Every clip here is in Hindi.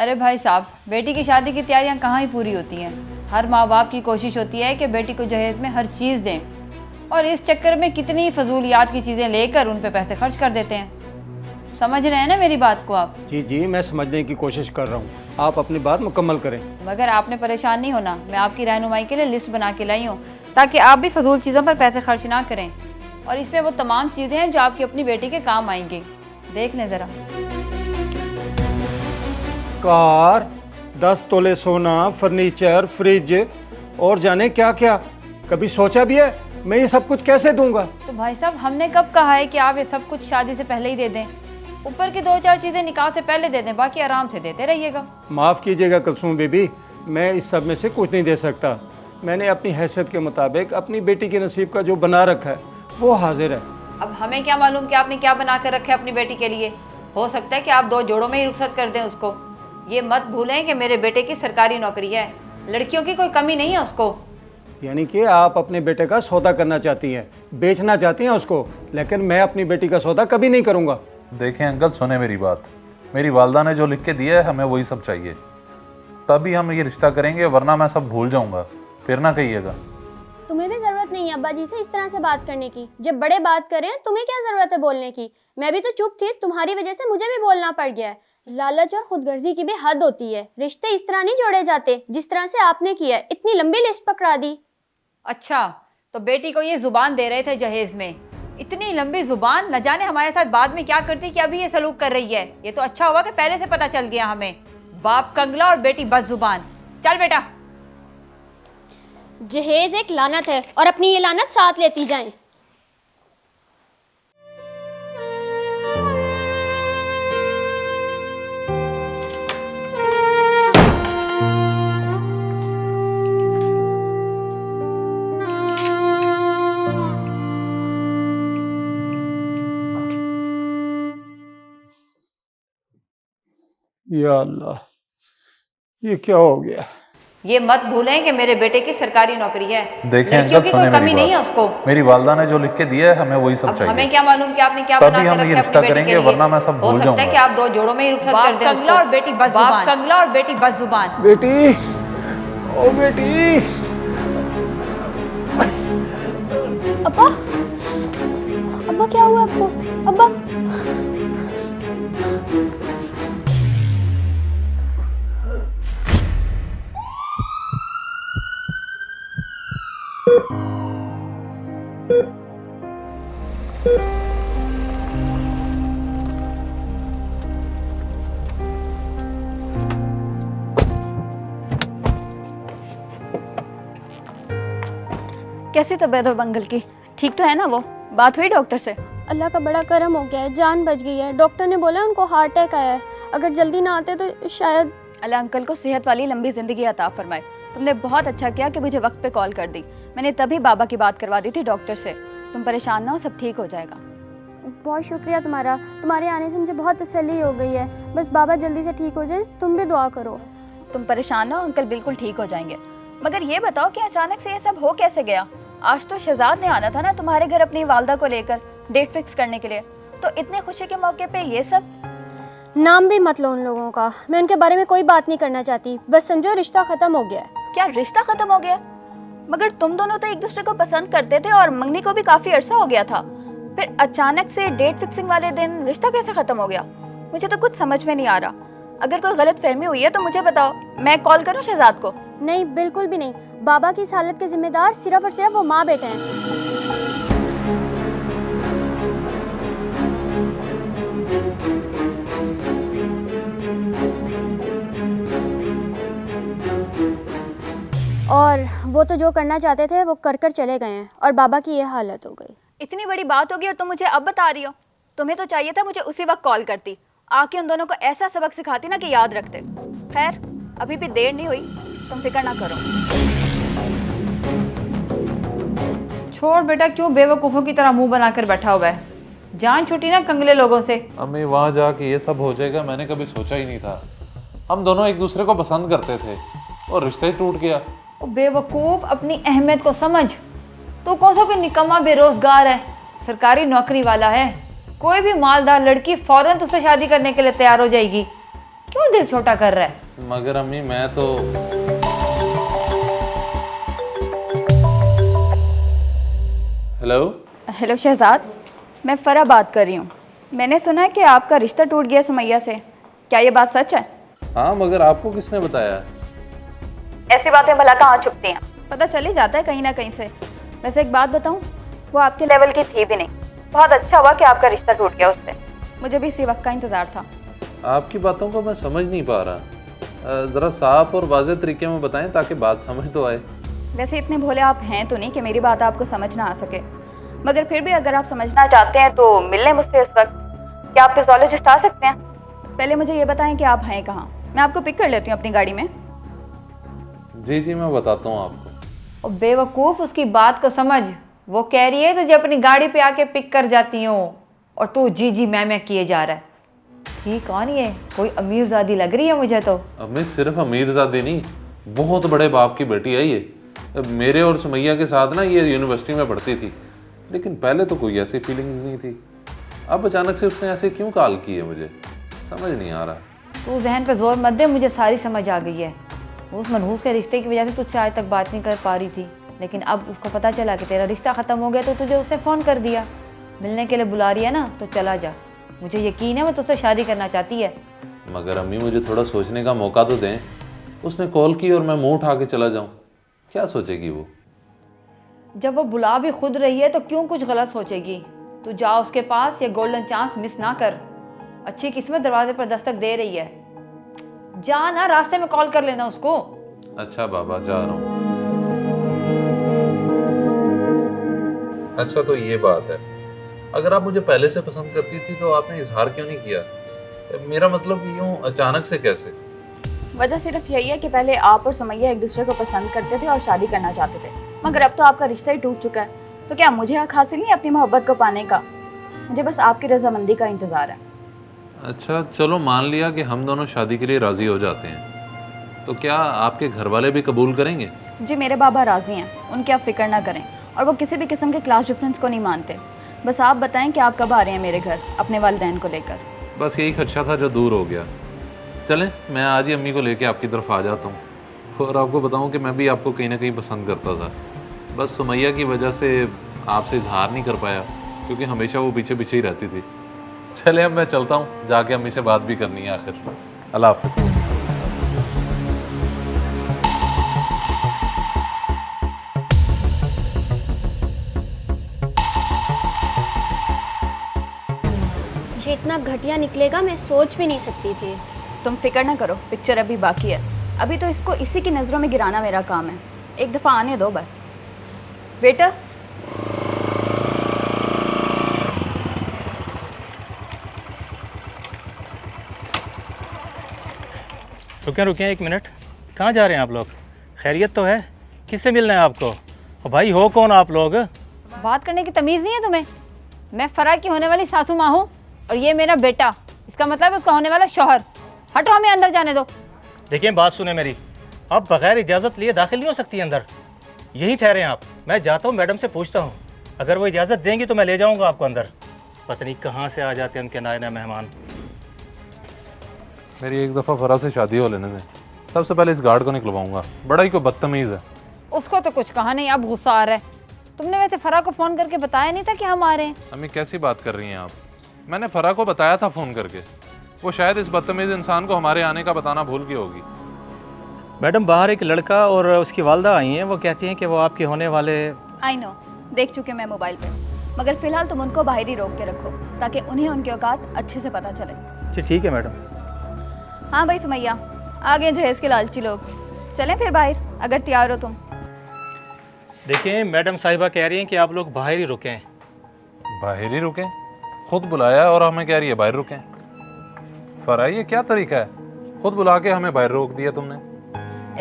अरे भाई साहब, बेटी की शादी की तैयारियां कहाँ ही पूरी होती हैं। हर माँ बाप की कोशिश होती है कि बेटी को जहेज में हर चीज़ दें, और इस चक्कर में कितनी फजूलियात की चीज़ें लेकर उन पे पैसे खर्च कर देते हैं। समझ रहे हैं ना मेरी बात को आप? जी जी, मैं समझने की कोशिश कर रहा हूँ, आप अपनी बात मुकम्मल करें। मगर आपने परेशान नहीं होना, मैं आपकी रहनुमाई के लिए लिस्ट बना के लाई हूँ ताकि आप भी फजूल चीज़ों पर पैसे खर्च ना करें। और इसमें वो तमाम चीज़ें हैं जो आपकी अपनी बेटी के काम आएंगी। देख लें ज़रा। कार, 10 तोले सोना, फर्नीचर, फ्रिज और जाने क्या क्या। कभी सोचा भी है मैं ये सब कुछ कैसे दूंगा? तो भाई साहब, हमने कब कहा है कि आप ये सब कुछ शादी से पहले ही दे दें? ऊपर की 2-4 चीज़ें निकाह से पहले दे दें, बाकी आराम से देते रहिएगा। माफ़ कीजिएगा कुलसूम बीबी, मैं इस सब में से कुछ नहीं दे सकता। मैंने अपनी हैसियत के मुताबिक अपनी बेटी के नसीब का जो बना रखा है वो हाजिर है। अब हमें क्या मालूम कि आपने क्या बना कर रखा है अपनी बेटी के लिए। हो सकता है कि आप 2 जोड़ों में ही रुखसत कर दें उसको। ये मत भूलें कि मेरे बेटे की सरकारी नौकरी है, लड़कियों की कोई कमी नहीं है उसको। यानी कि आप अपने बेटे का सौदा करना चाहती हैं, बेचना चाहती हैं उसको, लेकिन मैं अपनी बेटी का सौदा कभी नहीं करूंगा। देखें अंकल, सुने मेरी बात। मेरी वालदा ने जो लिख के दिया है हमें वही सब चाहिए, तभी हम ये रिश्ता करेंगे, वरना मैं सब भूल जाऊंगा। फिर ना कहिएगा। तुम्हें भी जरूरत नहीं है अब्बा जी से इस तरह से बात करने की। जब बड़े बात करें तुम्हें क्या जरूरत है बोलने की। मैं भी तो चुप थी, तुम्हारी वजह से मुझे भी बोलना पड़ गया है। लालच और खुदगर्जी की भी हद होती है। रिश्ते इस तरह नहीं जोड़े जाते जिस तरह से आपने किया है। इतनी लंबी लिस्ट पकड़ा दी। अच्छा, तो बेटी को ये जुबान दे रहे थे जहेज में? इतनी लंबी जुबान, न जाने हमारे साथ बाद में क्या करती कि अभी ये सलूक कर रही है। ये तो अच्छा हुआ कि पहले से पता चल गया हमें। बाप कंगला और बेटी बस जुबान। चल बेटा। जहेज एक लानत है और अपनी ये लानत साथ लेती जाएं। या अल्लाह, ये क्या हो गया? ये मत भूलें कि मेरे बेटे की सरकारी नौकरी है, देखें लड़कियों अंकल, की कोई सुने कमी मेरी नहीं है बात। उसको। मेरी वालदा ने जो लिख के दिया है हमें वही सब अब चाहिए। हमें क्या मालूम कि आपने क्या तभी बना हम कर ये रखा है रिश्ता अपनी बेटी करेंगे, के लिए। वरना मैं सब हो भूल सकता है जाऊंगा। कि आप 2 जोड़ों में ही रुखसत कर दें उसको। और बेटी बस जुबान। कंगला और बेटी बस जुबान। बेटी, ओ बेटी। अब्बा, अब्बा क्या हुआ आपको? अब्बा, कैसी तबीयत है मंगल की? ठीक तो है ना वो? बात हुई डॉक्टर से? अल्लाह का बड़ा करम हो गया है, जान बच गई है। डॉक्टर ने बोला उनको हार्ट अटैक आया है। अगर जल्दी ना आते तो शायद। अल्लाह अंकल को सेहत वाली लंबी ज़िंदगी अता फरमाए। तुमने बहुत अच्छा किया कि मुझे वक्त पे कॉल कर दी। मैंने तभी बाबा की बात करवा दी थी डॉक्टर से। तुम परेशान ना हो, सब ठीक हो जाएगा। बहुत शुक्रिया तुम्हारा। तुम्हारे आने से मुझे बहुत तसल्ली हो गई है। बस बाबा जल्दी से ठीक हो जाए, तुम भी दुआ करो। तुम परेशान ना हो, अंकल बिल्कुल ठीक हो जाएंगे। मगर ये बताओ कि अचानक से ये सब हो कैसे गया? आज तो शहजाद ने आना था ना तुम्हारे घर अपनी वालदा को लेकर डेट फिक्स करने के लिए, तो इतने खुशी के मौके पे ये सब। नाम भी मत लो उन लोगों का। मैं उनके बारे में कोई बात नहीं करना चाहती। बस समझो रिश्ता खत्म हो गया है। क्या रिश्ता खत्म हो गया? मगर तुम दोनों तो एक दूसरे को पसंद करते थे और मंगनी को भी काफी अरसा हो गया था। फिर अचानक से डेट फिक्सिंग वाले दिन रिश्ता कैसे खत्म हो गया? मुझे तो कुछ समझ में नहीं आ रहा। अगर कोई गलत फहमी हुई है तो मुझे बताओ, मैं कॉल करूं शहजाद को? नहीं, बिल्कुल भी नहीं। बाबा की इस हालत के जिम्मेदार सिर्फ और सिर्फ वो माँ बेटे हैं। और वो तो जो करना चाहते थे वो कर कर चले गए हैं और बाबा की ये हालत हो गई। इतनी बड़ी बात होगी और तुम मुझे अब बता रही हो? तुम्हें तो चाहिए था मुझे उसी वक्त कॉल करती, आके उन दोनों को ऐसा सबक सिखाती ना कि याद रखते। खैर, अभी भी देर नहीं हुई, तुम फिक्र ना करो। छोड़ बेटा, क्यों बेवकूफ़ों की तरह मुंह बनाकर बैठा हुआ है? जान छूटी ना कंगले लोगों से। अम्मी, वहाँ जाके ये सब हो जाएगा मैंने कभी सोचा ही नहीं था। हम दोनों एक दूसरे को पसंद करते थे और रिश्ता ही टूट गया। ओ बेवकूफ़, अपनी अहमियत को समझ। तू कौन सा कोई निकम्मा बेरोजगार है? सरकारी नौकरी वाला है। कोई भी मालदार लड़की फौरन तुझसे शादी करने के लिए तैयार हो जाएगी। क्यों दिल छोटा कर रहा है? मगर अम्मी मैं तो हेलो हेलो शहजाद, मैं फ़रा बात कर रही हूँ। मैंने सुना है कि आपका रिश्ता टूट गया सुमैया से। क्या ये बात सच है? हाँ, मगर आपको किसने बताया? ऐसी बातें भला कहाँ छुपती हैं, पता चल ही जाता है कहीं ना कहीं से। वैसे एक बात बताऊँ, वो आपके लेवल की थी भी नहीं। बहुत अच्छा हुआ कि आपका रिश्ता टूट गया उससे। मुझे भी इसी वक्त का इंतज़ार था। आपकी बातों को मैं समझ नहीं पा रहा। ज़रा साफ और वाज़ेह तरीके में बताएं ताकि बात समझ तो आए। वैसे इतने भोले आप हैं तो नहीं कि मेरी बात आपको समझ ना आ सके, मगर फिर भी अगर आप समझना चाहते हैं तो मिल लें मुझसे इस वक्त। क्या आप फिजियोलॉजिस्ट आ सकते हैं? पहले मुझे ये बताएं कि आप हैं कहाँ, मैं आपको पिक कर लेती हूँ अपनी गाड़ी में। जी जी, मैं बताता हूँ आपको। और बेवकूफ़, उसकी बात को समझ। वो कह रही है तुझे अपनी गाड़ी पे आके पिक कर जाती हूँ और तू जी जी मैं किए जा रहा है। ठीक कौन ये? कोई अमीरजादी लग रही है मुझे तो। अम्मी सिर्फ अमीरजादी नहीं, बहुत बड़े बाप की बेटी है ये। मेरे और सुमैया के साथ ना ये यूनिवर्सिटी में पढ़ती थी, लेकिन पहले तो कोई ऐसी फीलिंग्स नहीं थी। अब अचानक से उसने ऐसे क्यों कॉल की है, मुझे समझ नहीं आ रहा। तू जहन पे जोर मत दे, मुझे सारी समझ आ गई है। उस मनहूस के रिश्ते की वजह से तुझसे आज तक बात नहीं कर पा रही थी, लेकिन अब उसको पता चला कि तेरा रिश्ता ख़त्म हो गया तो तुझे उसने फ़ोन कर दिया। मिलने के लिए बुला रही है ना, तो चला जा। मुझे यकीन है वो तुझसे शादी करना चाहती है। मगर अम्मी मुझे थोड़ा सोचने का मौका तो दें। उसने कॉल की और मैं मुंह उठा के चला जाऊं, क्या सोचेगी वो? जब वो बुला भी खुद रही है तो क्यों कुछ गलत सोचेगी? तू जा उसके पास, ये गोल्डन चांस मिस ना कर। अच्छी किस्मत दरवाजे पर दस्तक दे रही है। जा ना, रास्ते में कॉल कर लेना उसको। अच्छा बाबा, जा रहा हूँ। अच्छा तो ये बात है, अगर आप मुझे पहले से पसंद करती थी तो आपने इजहार क्यों नहीं किया? मेरा मतलब कि यूं अचानक से कैसे? वजह सिर्फ यही है कि पहले आप और सुमैया एक दूसरे को पसंद करते थे और शादी करना चाहते थे, मगर अब तो आपका रिश्ता ही टूट चुका है। तो क्या मुझे हक हासिल नहीं अपनी मोहब्बत को पाने का? मुझे बस आपकी रजामंदी का इंतज़ार है। अच्छा चलो, मान लिया कि हम दोनों शादी के लिए राजी हो जाते हैं, तो क्या आपके घर वाले भी कबूल करेंगे? जी मेरे बाबा राज़ी हैं, उनकी आप फिक्र ना करें। और वो किसी भी किस्म के क्लास डिफरेंस को नहीं मानते। बस आप बताएं कि आप कब आ रहे हैं मेरे घर अपने वालिदैन को लेकर। बस यही खदशा था जो दूर हो गया। चलें, मैं आज ही अम्मी को लेके आपकी तरफ आ जाता हूँ। और आपको बताऊँ कि मैं भी आपको कहीं ना कहीं पसंद करता था, बस सुमैया की वजह से आपसे इजहार नहीं कर पाया, क्योंकि हमेशा वो पीछे पीछे ही रहती थी। चले अब मैं चलता हूँ, जाके अम्मी से बात भी करनी है आखिर। अल्लाह हाफ़िज़। ये इतना घटिया निकलेगा मैं सोच भी नहीं सकती थी। तुम फिक्र ना करो, पिक्चर अभी बाकी है। अभी तो इसको इसी की नज़रों में गिराना मेरा काम है। एक दफ़ा आने दो बस। वेटर, रुकें रुकें एक मिनट। कहाँ जा रहे हैं आप लोग? खैरियत तो है? किससे मिलना है आपको? और भाई हो कौन आप लोग? बात करने की तमीज़ नहीं है तुम्हें? मैं फरा की होने वाली सासू माँ हूँ और ये मेरा बेटा, इसका मतलब है उसका होने वाला शौहर। हटो, हमें अंदर जाने दो। देखिए बात सुने मेरी, आप बगैर इजाज़त लिए दाखिल नहीं हो सकती अंदर। यहीं ठहरे आप, मैं जाता हूँ मैडम से पूछता हूँ, अगर वो इजाज़त देंगी तो मैं ले जाऊँगा आपको अंदर। पता नहीं कहाँ से आ जाते हैं उनके नए नए मेहमान। मेरी एक दफ़ा फरा से शादी हो लेने में, सबसे पहले इस गार्ड को निकलवाऊंगा, बड़ा ही को बदतमीज़ है। उसको तो कुछ कहा नहीं, अब गुस्सा आ रहा है। तुमने वैसे फरा को फ़ोन करके बताया नहीं था कि हम आ रहे हैं? अम्मी कैसी बात कर रही हैं आप? मैंने फरा को बताया था फ़ोन करके, वो शायद इस बदतमीज़ इंसान को हमारे आने का बताना भूल गई होगी। मैडम बाहर एक लड़का और उसकी वालदा आई हैं, वो कहती हैं कि वो आपके होने वाले। आई नो, देख चुके मैं मोबाइल पे, मगर फ़िलहाल तुम उनको बाहर ही रोक के रखो ताकि उन्हें उनके औकात अच्छे से पता चले। जी ठीक है मैडम। हाँ भाई सुमैया, आ गए जहेज़ के लालची लोग। चलें फिर बाहर, अगर तैयार हो तुम। देखिए मैडम साहिबा कह रही हैं कि आप लोग बाहर ही रुकें। बाहर ही रुकें? खुद बुलाया और हमें कह रही है बाहर रुकें। फरा ये क्या तरीका है, खुद बुला के हमें बाहर रोक दिया तुमने?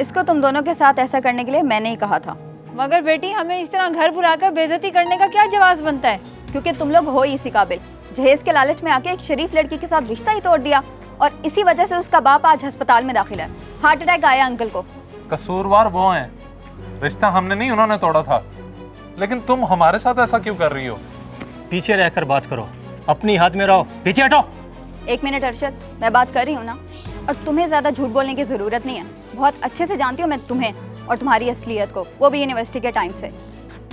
इसको तुम दोनों के साथ ऐसा करने के लिए मैंने ही कहा था। मगर बेटी, हमें इस तरह घर बुलाकर बेइज्जती करने का क्या जवाब बनता है? क्योंकि तुम लोग हो ही इसी काबिल। जहेज़ के लालच में आके एक शरीफ लड़की के साथ रिश्ता ही तोड़ दिया और इसी वजह से उसका बाप आज अस्पताल में दाखिल है। हार्ट अटैक आया अंकल को। कसूरवार वो हैं, रिश्ता हमने नहीं उन्होंने तोड़ा था, लेकिन तुम हमारे साथ ऐसा क्यों कर रही हो? पीछे रहकर बात करो, अपनी हाथ में रहो, पीछे हटो। एक मिनट अरशद, मैं बात कर रही हूँ ना। और तुम्हें ज़्यादा झूठ बोलने की ज़रूरत नहीं है। बहुत अच्छे से जानती हूँ मैं तुम्हें और तुम्हारी असलियत को, वो भी यूनिवर्सिटी के टाइम से।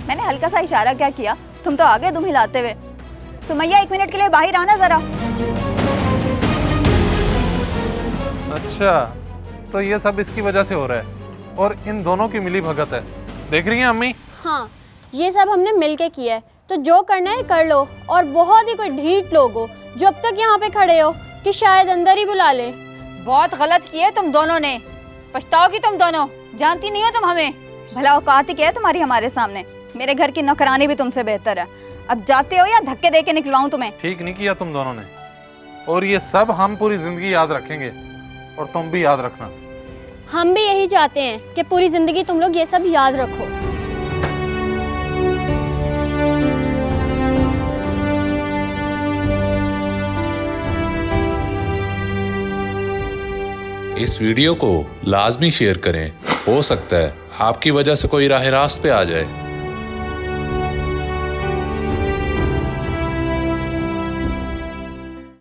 मैंने हल्का सा इशारा क्या किया, तुम तो आगे दुम हिलाते हुए। सुमैया 1 मिनट के लिए बाहर आना ज़रा। अच्छा, तो ये सब इसकी वजह से हो रहा है और इन दोनों की मिली भगत है, देख रही हैं अम्मी? हाँ, ये सब हमने मिलके किया है, तो जो करना है कर लो। और बहुत ही कोई ढीठ लोग हो जो अब तक यहाँ पे खड़े हो कि शायद अंदर ही बुला ले। बहुत गलत किए तुम दोनों ने, पछताओगी तुम दोनों। जानती नहीं हो तुम हमें। भला औकात ही क्या है तुम्हारी हमारे सामने? मेरे घर की नौकरानी भी तुमसे बेहतर है। अब जाते हो या धक्के दे के निकलवाऊं तुम्हें? ठीक नहीं किया तुम दोनों ने, और ये सब हम पूरी जिंदगी याद रखेंगे, और तुम भी याद रखना। हम भी यही चाहते हैं कि पूरी जिंदगी तुम लोग ये सब याद रखो। इस वीडियो को लाजमी शेयर करें, हो सकता है आपकी वजह से कोई राह रास्त पे आ जाए।